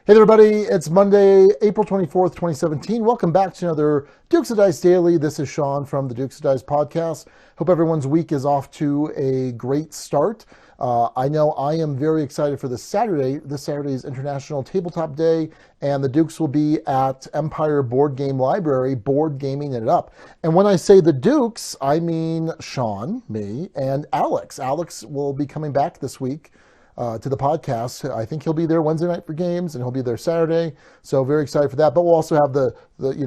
Hey everybody, it's Monday, April 24th, 2017. Welcome back to another Dukes of Dice Daily. This is Sean from the Dukes of Dice podcast. Hope everyone's week is off to a great start. I know I am very excited for this Saturday. This Saturday is International Tabletop Day, and the Dukes will be at Empire Board Game Library, board gaming it up. And when I say the Dukes, I mean Sean, me, and Alex. Alex will be coming back this week to the podcast. I think he'll be there Wednesday night for games, and he'll be there Saturday. So very excited for that. But we'll also have the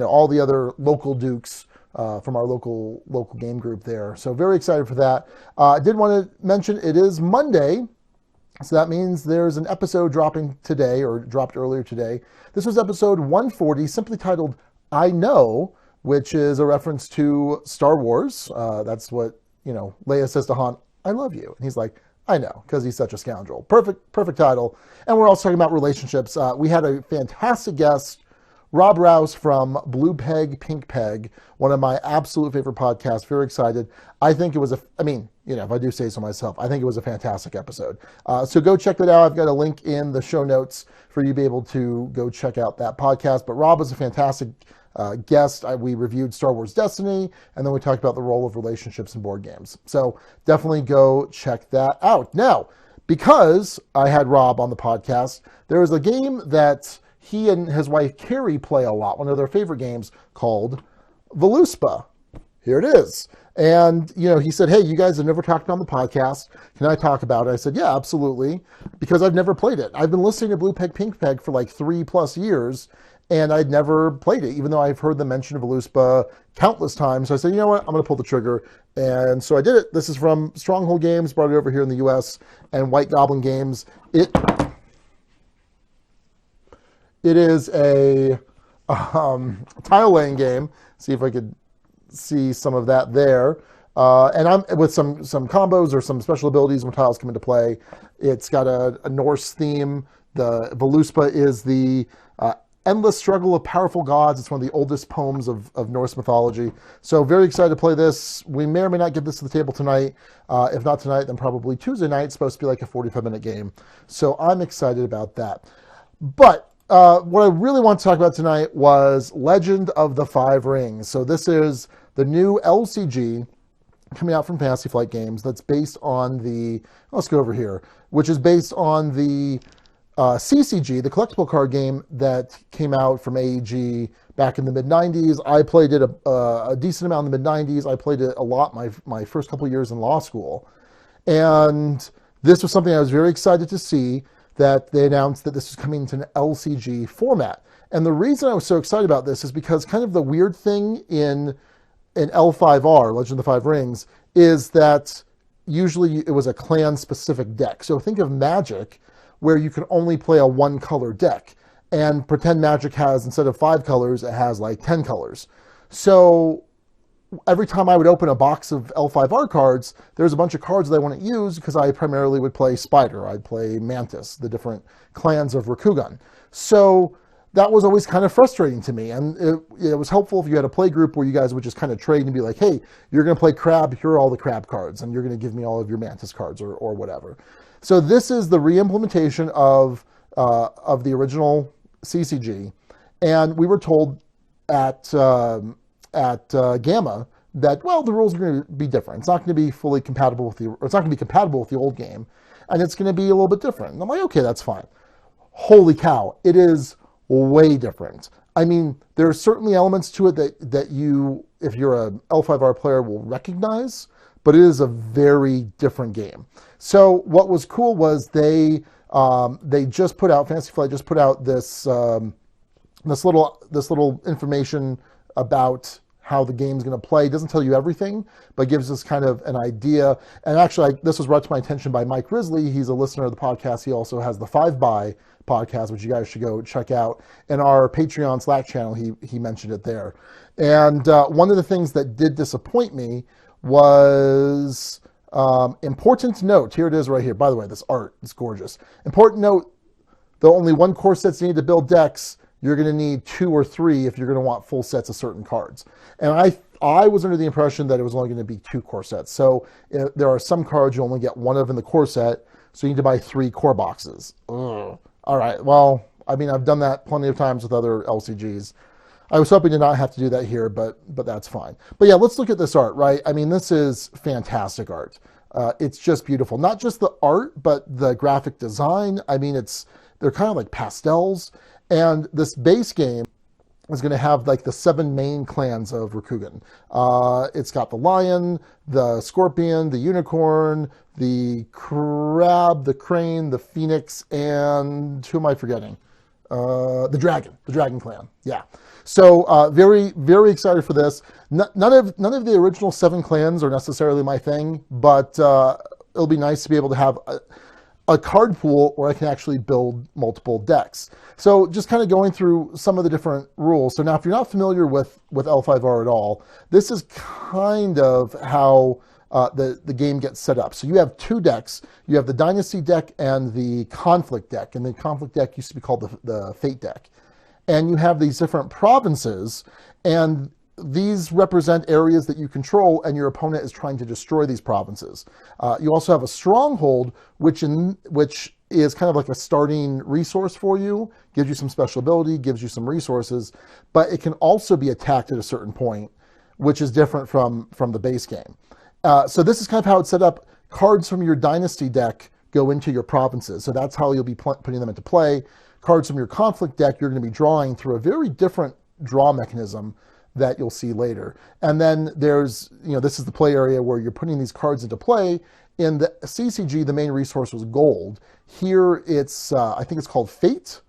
all the other local Dukes from our local game group there. So very excited for that. I did want to mention it is Monday, so that means there's an episode dropping today, or dropped earlier today. This was episode 140, simply titled "I Know," which is a reference to Star Wars. That's what Leia says to Han, "I love you," and he's like, I know, because he's such a scoundrel. Perfect title. And we're also talking about relationships. We had a fantastic guest, Rob Rouse from Blue Peg, Pink Peg, one of my absolute favorite podcasts. Very excited. I think it was if I do say so myself, I think it was a fantastic episode. So go check that out. I've got a link in the show notes for you to be able to go check out that podcast. But Rob was a fantastic guest. We reviewed Star Wars Destiny, and then we talked about the role of relationships in board games. So definitely go check that out. Now, because I had Rob on the podcast, there is a game that he and his wife Carrie play a lot, one of their favorite games, called Voluspa. Here it is. And, he said, hey, you guys have never talked on the podcast. Can I talk about it? I said, yeah, absolutely, because I've never played it. I've been listening to Blue Peg, Pink Peg for like 3+ years, and I'd never played it, even though I've heard them mention Voluspa countless times. So I said, you know what, I'm going to pull the trigger. And so I did it. This is from Stronghold Games, brought it over here in the U.S., and White Goblin Games. It is a tile-laying game. See if I could see some of that there. And I'm with some combos or some special abilities when tiles come into play. It's got a Norse theme. The Voluspa is the endless struggle of powerful gods. It's one of the oldest poems of Norse mythology. So very excited to play this. We may or may not get this to the table tonight. If not tonight, then probably Tuesday night. It's supposed to be like a 45-minute game. So I'm excited about that. But what I really want to talk about tonight was Legend of the Five Rings. So this is the new LCG coming out from Fantasy Flight Games that's based on let's go over here, which is based on the CCG, the collectible card game that came out from AEG back in the mid-90s. I played it a decent amount in the mid-90s. I played it a lot my first couple years in law school. And this was something I was very excited to see, that they announced that this was coming into an LCG format. And the reason I was so excited about this is because kind of the weird thing in L5R, Legend of the Five Rings, is that usually it was a clan-specific deck. So think of Magic, where you can only play a one-color deck. And pretend Magic has, instead of 5 colors, it has like 10 colors. So every time I would open a box of L5R cards, there's a bunch of cards that I wouldn't use because I primarily would play Spider. I'd play Mantis, the different clans of Rakugan. So that was always kind of frustrating to me. And it was helpful if you had a play group where you guys would just kind of trade and be like, hey, you're going to play Crab, here are all the Crab cards, and you're going to give me all of your Mantis cards or whatever. So this is the re-implementation of the original CCG. And we were told at Gamma that, well, the rules are going to be different. It's not going to be fully compatible with it's not going to be compatible with the old game, and it's going to be a little bit different. And I'm like, okay, that's fine. Holy cow, it is way different. I mean, there are certainly elements to it that you, if you're a L5R player, will recognize, but it is a very different game. So what was cool was they just put out, Fantasy Flight just put out this little information about how the game's going to play. It doesn't tell you everything, but gives us kind of an idea. And actually, this was brought to my attention by Mike Risley. He's a listener of the podcast. He also has the 5x podcast, which you guys should go check out. In our Patreon Slack channel, he mentioned it there. And one of the things that did disappoint me was important note. Here it is right here. By the way, this art is gorgeous. Important note, though only one core set's needed to build decks, you're going to need 2 or 3 if you're going to want full sets of certain cards. And I was under the impression that it was only going to be 2 core sets. So there are some cards you only get 1 of in the core set, so you need to buy 3 core boxes. Ugh. All right, well, I mean, I've done that plenty of times with other LCGs. I was hoping to not have to do that here, but that's fine. But yeah, let's look at this art, right? I mean, this is fantastic art. It's just beautiful. Not just the art, but the graphic design. I mean, they're kind of like pastels. And this base game is going to have like the 7 main clans of Rokugan. It's got the lion, the scorpion, the unicorn, the crab, the crane, the phoenix, and who am I forgetting? The dragon clan. Yeah. So very, very excited for this. None of the original 7 clans are necessarily my thing, but it'll be nice to be able to have a card pool where I can actually build multiple decks. So just kind of going through some of the different rules. So now if you're not familiar with L5R at all, this is kind of how the game gets set up. So you have 2 decks. You have the Dynasty deck and the Conflict deck. And the Conflict deck used to be called the Fate deck. And you have these different provinces, and these represent areas that you control, and your opponent is trying to destroy these provinces. You also have a stronghold, which is kind of like a starting resource for you, gives you some special ability, gives you some resources, but it can also be attacked at a certain point, which is different from the base game. So this is kind of how it's set up. Cards from your Dynasty deck go into your provinces, so that's how you'll be putting them into play. Cards from your Conflict deck, you're going to be drawing through a very different draw mechanism that you'll see later. And then there's, this is the play area where you're putting these cards into play. In the CCG, the main resource was gold. Here it's, I think it's called Fate.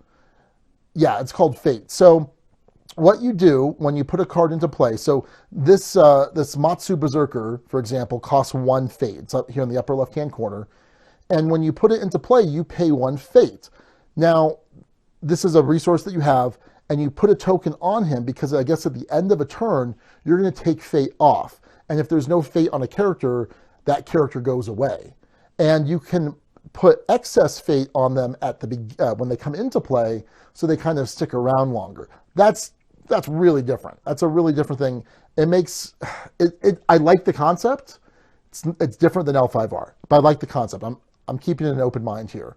Yeah, it's called Fate. So what you do when you put a card into play, so this Matsu Berserker, for example, costs 1 Fate. It's up here in the upper left-hand corner. And when you put it into play, you pay 1 Fate. Now, this is a resource that you have, and you put a token on him because I guess at the end of a turn, you're going to take Fate off. And if there's no Fate on a character, that character goes away. And you can put excess Fate on them at when they come into play, so they kind of stick around longer. That's really different. That's a really different thing. It makes it. I like the concept. It's different than L5R, but I like the concept. I'm keeping an open mind here.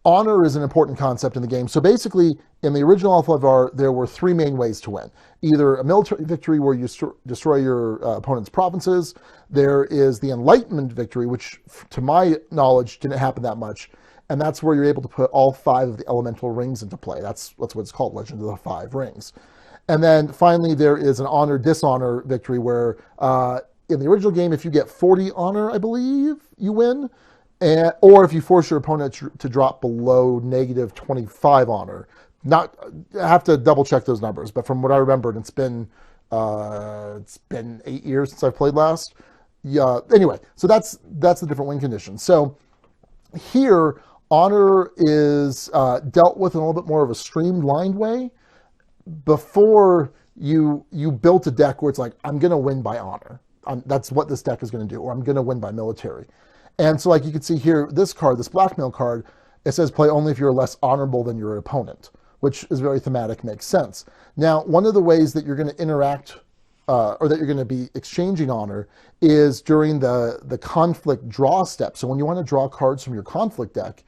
Honor is an important concept in the game. So basically, in the original L5R, there were 3 main ways to win. Either a military victory where you destroy your opponent's provinces. There is the Enlightenment victory, which to my knowledge didn't happen that much. And that's where you're able to put all 5 of the elemental rings into play. That's what it's called, Legend of the 5 Rings. And then finally, there is an honor-dishonor victory where in the original game, if you get 40 honor, I believe, you win. Or if you force your opponent to drop below negative 25 honor. I have to double check those numbers, but from what I remember, it's been 8 years since I've played last. Yeah. Anyway, so that's the different win conditions. So here, honor is dealt with in a little bit more of a streamlined way. Before you built a deck where it's like, I'm going to win by honor. That's what this deck is going to do, or I'm going to win by military. And so like you can see here, this card, this blackmail card, it says play only if you're less honorable than your opponent, which is very thematic, makes sense. Now, one of the ways that you're going to interact or that you're going to be exchanging honor is during the conflict draw step. So when you want to draw cards from your conflict deck,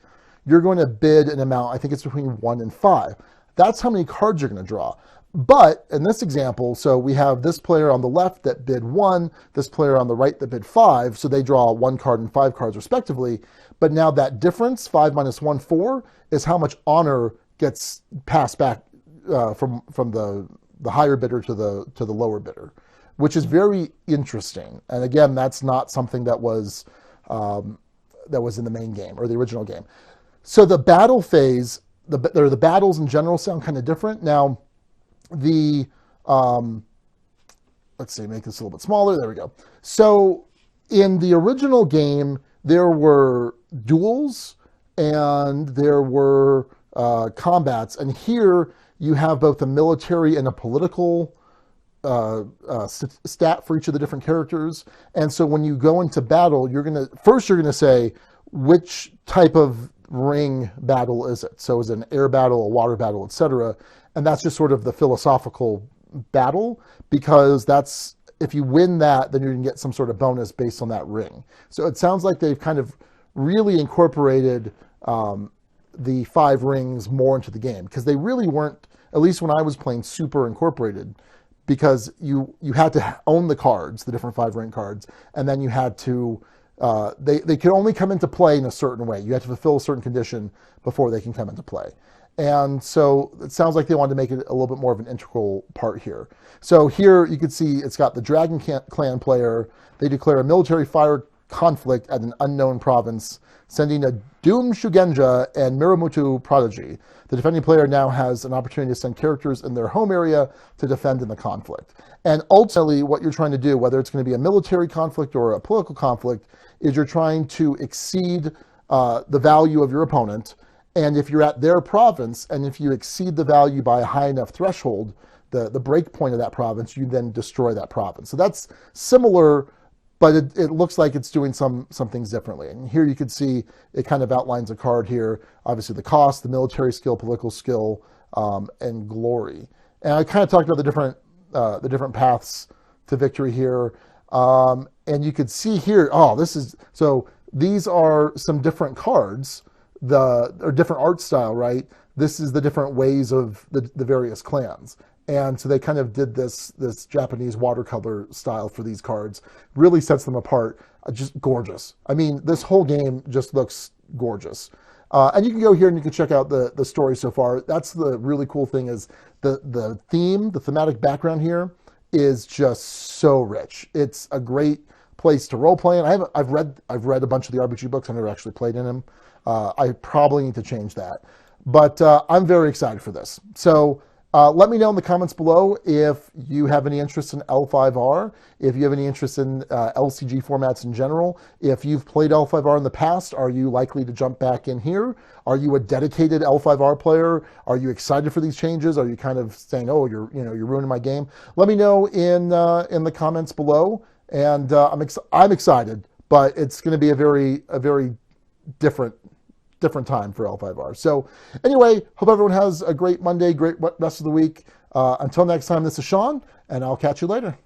you're going to bid an amount, I think it's between 1 and 5. That's how many cards you're going to draw. But in this example, so we have this player on the left that bid 1, this player on the right that bid 5, so they draw 1 card and 5 cards respectively. But now that difference, 5 minus 1, 4, is how much honor gets passed back from the higher bidder to the lower bidder, which is very interesting. And again, that's not something that was in the main game or the original game. So the battle phase, the battles in general sound kind of different. Now, let's see, make this a little bit smaller. There we go. So in the original game, there were duels and there were combats. And here you have both a military and a political stat for each of the different characters. And so when you go into battle, you're going to say which type of ring battle is it. So is it an air battle, a water battle, etc. And that's just sort of the philosophical battle, because that's, if you win that, then you're going to get some sort of bonus based on that ring. So it sounds like they've kind of really incorporated the Five Rings more into the game, because they really weren't, at least when I was playing, super incorporated, because you had to own the cards, the different Five Ring cards, and then you had to, they could only come into play in a certain way. You had to fulfill a certain condition before they can come into play. And so it sounds like they wanted to make it a little bit more of an integral part here. So here you can see it's got the Dragon Clan player. They declare a military fire conflict at an unknown province, sending a Doom Shugenja and Miramutu Prodigy. The defending player now has an opportunity to send characters in their home area to defend in the conflict. And ultimately, what you're trying to do, whether it's going to be a military conflict or a political conflict, is you're trying to exceed the value of your opponent. And if you're at their province, and if you exceed the value by a high enough threshold, the break point of that province, you then destroy that province. So that's similar, but it looks like it's doing some things differently. And here you can see it kind of outlines a card here. Obviously the cost, the military skill, political skill, and glory. And I kind of talked about the different paths to victory here. And you could see here, so these are some different cards, or different art style, right? This is the different ways of the various clans. And so they kind of did this Japanese watercolor style for these cards. Really sets them apart. Just gorgeous. I mean, this whole game just looks gorgeous. And you can go here and you can check out the story so far. That's the really cool thing, is the theme, the thematic background here is just so rich. It's a great place to role play. And I've read a bunch of the RPG books. I've never actually played in them. I probably need to change that. But I'm very excited for this. So let me know in the comments below if you have any interest in L5R, if you have any interest in LCG formats in general. If you've played L5R in the past, are you likely to jump back in here? Are you a dedicated L5R player? Are you excited for these changes? Are you kind of saying, oh, you're ruining my game? Let me know in the comments below. And I'm excited, but it's going to be a very different time for L5R. So anyway, hope everyone has a great Monday, great rest of the week. Until next time, this is Sean, and I'll catch you later.